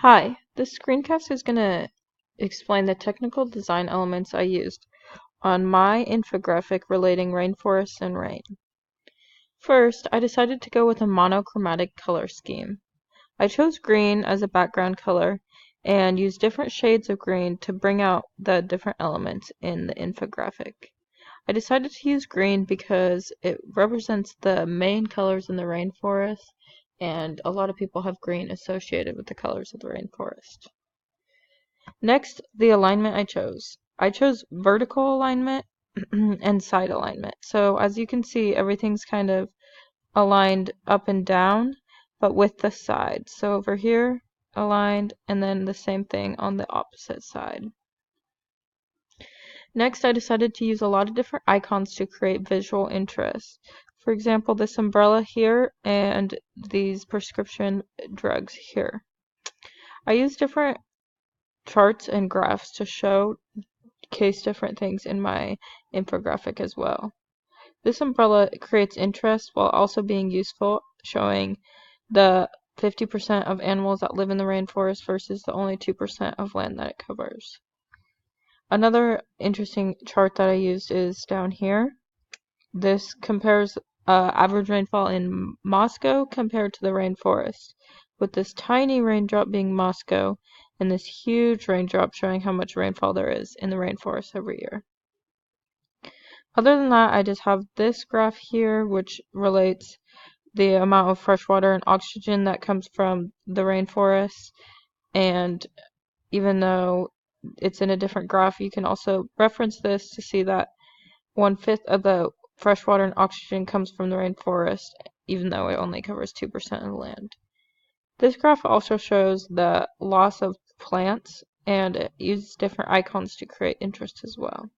Hi, this screencast is going to explain the technical design elements I used on my infographic relating rainforests and rain. First, I decided to go with a monochromatic color scheme. I chose green as a background color and used different shades of green to bring out the different elements in the infographic. I decided to use green because it represents the main colors in the rainforest, and a lot of people have green associated with the colors of the rainforest. Next, the alignment I chose. I chose vertical alignment and side alignment. So as you can see, everything's kind of aligned up and down, but with the sides. So over here, aligned, and then the same thing on the opposite side. Next, I decided to use a lot of different icons to create visual interest. For example, this umbrella here and these prescription drugs here. I used different charts and graphs to showcase different things in my infographic as well. This umbrella creates interest while also being useful, showing the 50% of animals that live in the rainforest versus the only 2% of land that it covers. Another interesting chart that I used is down here. This compares average rainfall in Moscow compared to the rainforest, with this tiny raindrop being Moscow and this huge raindrop showing how much rainfall there is in the rainforest every year. Other than that, I just have this graph here, which relates the amount of fresh water and oxygen that comes from the rainforest. And even though it's in a different graph, you can also reference this to see that 1/5 of the fresh water and oxygen comes from the rainforest, even though it only covers 2% of the land. This graph also shows the loss of plants, and it uses different icons to create interest as well.